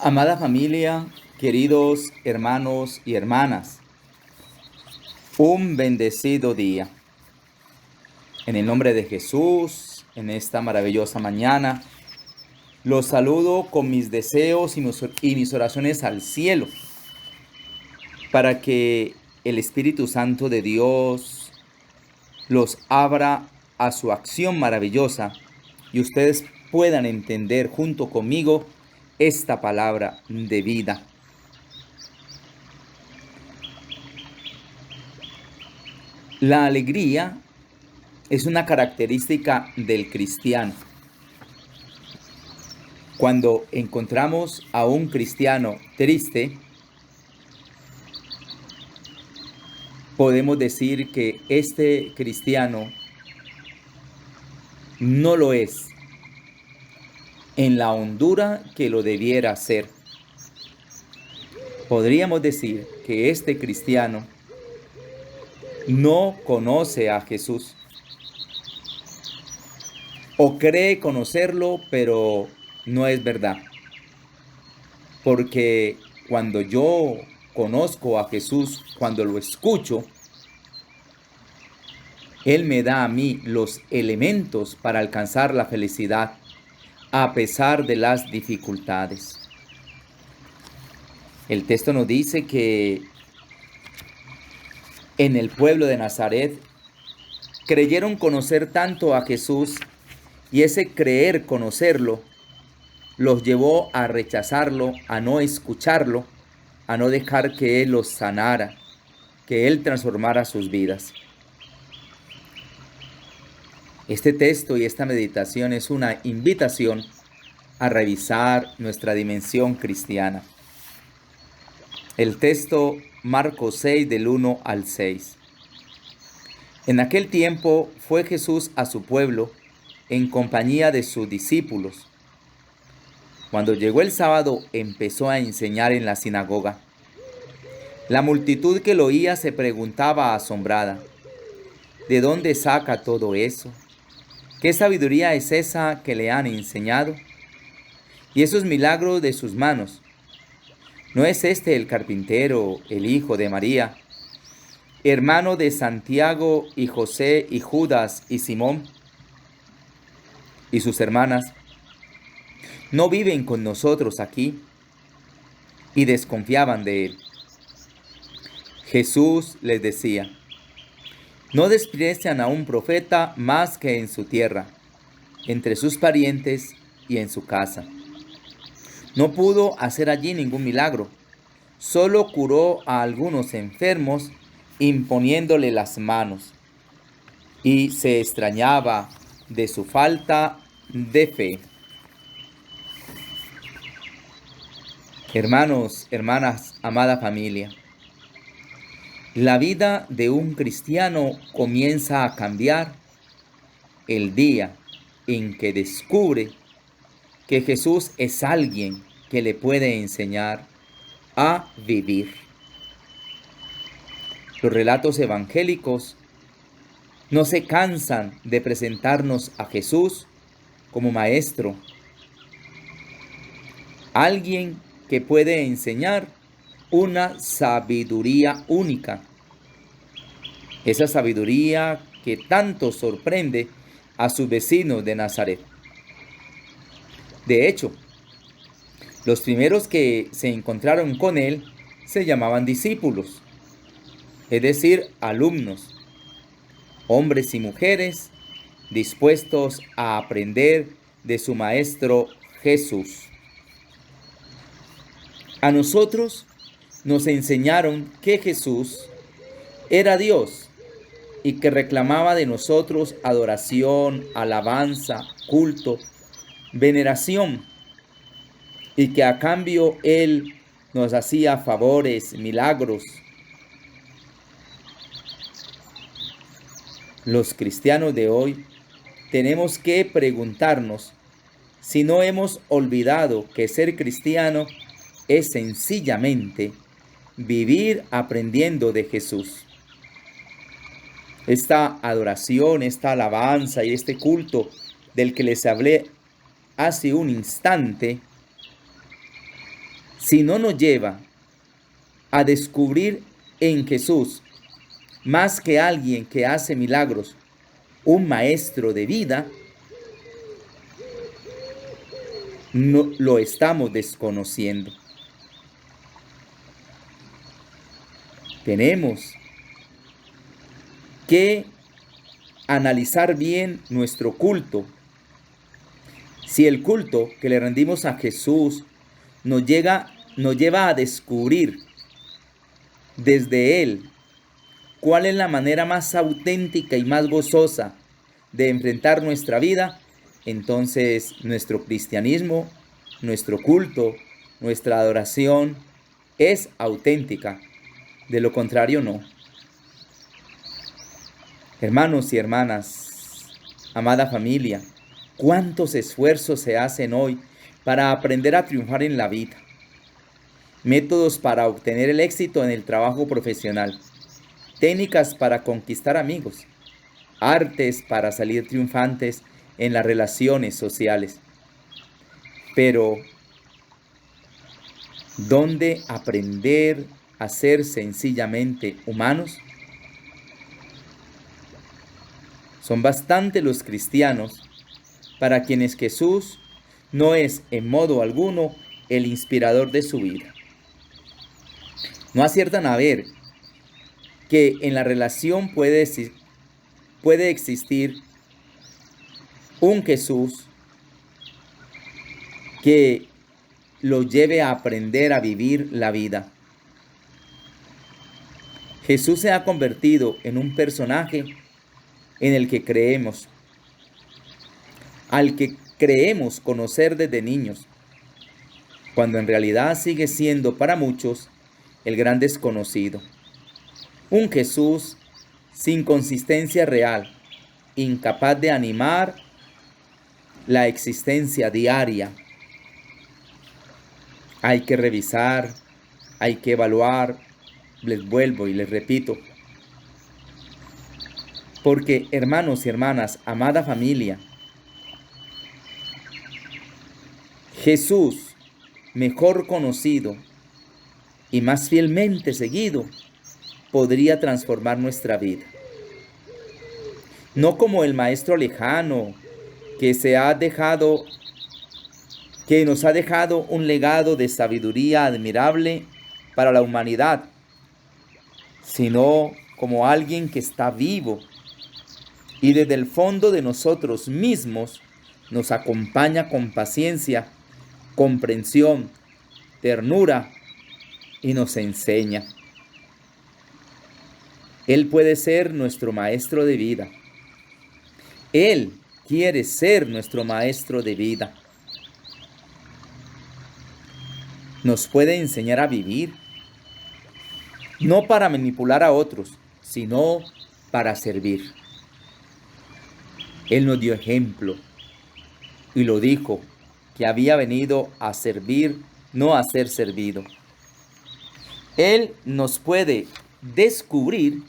Amada familia, queridos hermanos y hermanas, un bendecido día. En el nombre de Jesús, en esta maravillosa mañana, los saludo con mis deseos y mis oraciones al cielo, para que el Espíritu Santo de Dios los abra a su acción maravillosa y ustedes puedan entender junto conmigo esta palabra de vida. La alegría es una característica del cristiano. Cuando encontramos a un cristiano triste, podemos decir que este cristiano no lo es en la hondura que lo debiera ser. Podríamos decir que este cristiano no conoce a Jesús o cree conocerlo, pero no es verdad. Porque cuando yo conozco a Jesús, cuando lo escucho, Él me da a mí los elementos para alcanzar la felicidad a pesar de las dificultades. El texto nos dice que en el pueblo de Nazaret creyeron conocer tanto a Jesús y ese creer conocerlo los llevó a rechazarlo, a no escucharlo, a no dejar que Él los sanara, que Él transformara sus vidas. Este texto y esta meditación es una invitación a revisar nuestra dimensión cristiana. El texto Marcos 6 del 1 al 6. En aquel tiempo fue Jesús a su pueblo en compañía de sus discípulos. Cuando llegó el sábado empezó a enseñar en la sinagoga. La multitud que lo oía se preguntaba asombrada: ¿de dónde saca todo eso? ¿Qué sabiduría es esa que le han enseñado? Y esos milagros de sus manos. ¿No es este el carpintero, el hijo de María, hermano de Santiago y José y Judas y Simón? Y sus hermanas no viven con nosotros aquí. Y desconfiaban de él. Jesús les decía: no desprecian a un profeta más que en su tierra, entre sus parientes y en su casa. No pudo hacer allí ningún milagro, solo curó a algunos enfermos imponiéndole las manos, y se extrañaba de su falta de fe. Hermanos, hermanas, amada familia, la vida de un cristiano comienza a cambiar el día en que descubre que Jesús es alguien que le puede enseñar a vivir. Los relatos evangélicos no se cansan de presentarnos a Jesús como maestro, alguien que puede enseñar una sabiduría única, esa sabiduría que tanto sorprende a sus vecinos de Nazaret. De hecho, los primeros que se encontraron con él se llamaban discípulos, es decir, alumnos, hombres y mujeres dispuestos a aprender de su maestro Jesús. A nosotros nos enseñaron que Jesús era Dios y que reclamaba de nosotros adoración, alabanza, culto, veneración, y que a cambio Él nos hacía favores, milagros. Los cristianos de hoy tenemos que preguntarnos si no hemos olvidado que ser cristiano es sencillamente vivir aprendiendo de Jesús. Esta adoración, esta alabanza y este culto del que les hablé hace un instante si no nos lleva a descubrir en Jesús, más que alguien que hace milagros, un maestro de vida, no lo estamos desconociendo. Tenemos que analizar bien nuestro culto. Si el culto que le rendimos a Jesús nos lleva a descubrir desde Él cuál es la manera más auténtica y más gozosa de enfrentar nuestra vida, entonces nuestro cristianismo, nuestro culto, nuestra adoración es auténtica. De lo contrario, no. Hermanos y hermanas, amada familia, ¿cuántos esfuerzos se hacen hoy para aprender a triunfar en la vida? Métodos para obtener el éxito en el trabajo profesional, técnicas para conquistar amigos, artes para salir triunfantes en las relaciones sociales. Pero, ¿dónde aprender a ser sencillamente humanos? Son bastante los cristianos para quienes Jesús no es en modo alguno el inspirador de su vida. No aciertan a ver que en la relación puede existir un Jesús que los lleve a aprender a vivir la vida. Jesús se ha convertido en un personaje en el que creemos, al que creemos conocer desde niños, cuando en realidad sigue siendo para muchos el gran desconocido. Un Jesús sin consistencia real, incapaz de animar la existencia diaria. Hay que revisar, hay que evaluar, les vuelvo y les repito. Porque, hermanos y hermanas, amada familia, Jesús, mejor conocido y más fielmente seguido, podría transformar nuestra vida. No como el maestro lejano que nos ha dejado un legado de sabiduría admirable para la humanidad, sino como alguien que está vivo y desde el fondo de nosotros mismos nos acompaña con paciencia, comprensión, ternura y nos enseña. Él puede ser nuestro maestro de vida. Él quiere ser nuestro maestro de vida. Nos puede enseñar a vivir, no para manipular a otros, sino para servir. Él nos dio ejemplo y lo dijo, que había venido a servir, no a ser servido. Él nos puede descubrir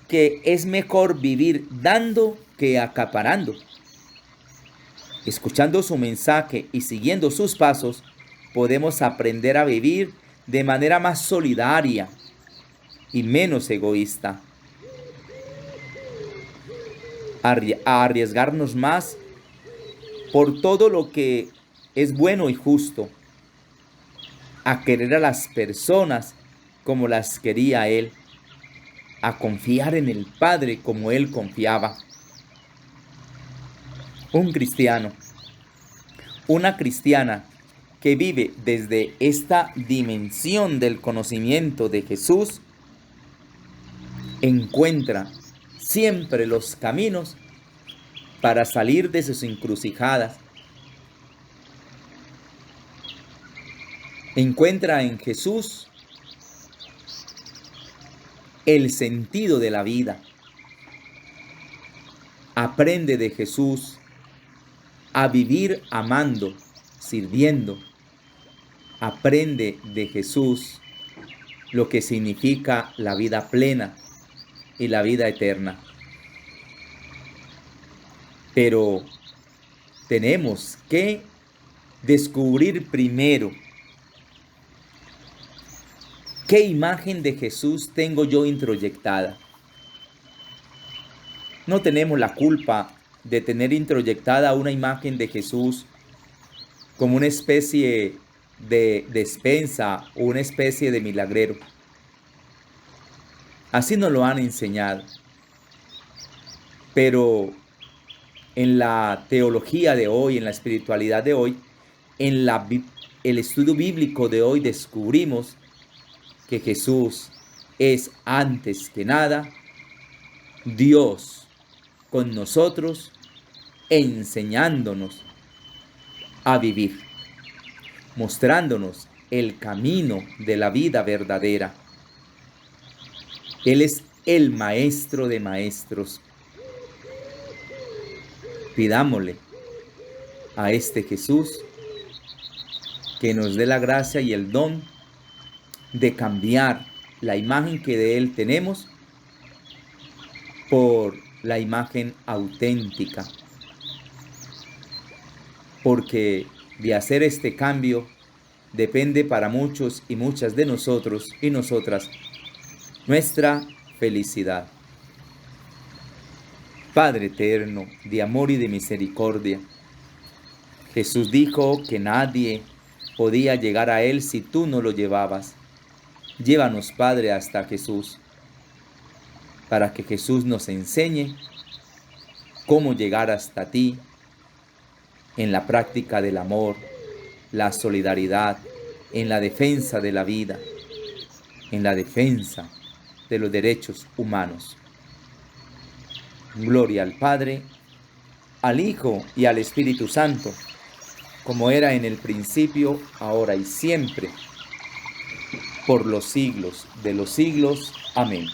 que es mejor vivir dando que acaparando. Escuchando su mensaje y siguiendo sus pasos, podemos aprender a vivir de manera más solidaria y menos egoísta. A arriesgarnos más por todo lo que es bueno y justo, a querer a las personas como las quería Él, a confiar en el Padre como Él confiaba. Un cristiano, una cristiana que vive desde esta dimensión del conocimiento de Jesús, encuentra siempre los caminos para salir de sus encrucijadas. Encuentra en Jesús el sentido de la vida. Aprende de Jesús a vivir amando, sirviendo. Aprende de Jesús lo que significa la vida plena y la vida eterna. Pero tenemos que descubrir primero ¿Qué imagen de Jesús tengo yo introyectada? No tenemos la culpa de tener introyectada una imagen de Jesús como una especie de despensa o una especie de milagrero. Así nos lo han enseñado. Pero en la teología de hoy, en la espiritualidad de hoy, en el estudio bíblico de hoy descubrimos que Jesús es antes que nada Dios con nosotros, enseñándonos a vivir, mostrándonos el camino de la vida verdadera. Él es el maestro de maestros. Pidámosle a este Jesús que nos dé la gracia y el don de cambiar la imagen que de Él tenemos por la imagen auténtica. Porque de hacer este cambio depende para muchos y muchas de nosotros y nosotras nuestra felicidad. Padre eterno, de amor y de misericordia, Jesús dijo que nadie podía llegar a Él si tú no lo llevabas. Llévanos, Padre, hasta Jesús, para que Jesús nos enseñe cómo llegar hasta ti en la práctica del amor, la solidaridad, en la defensa de la vida, en la defensa de los derechos humanos. Gloria al Padre, al Hijo y al Espíritu Santo, como era en el principio, ahora y siempre, por los siglos de los siglos. Amén.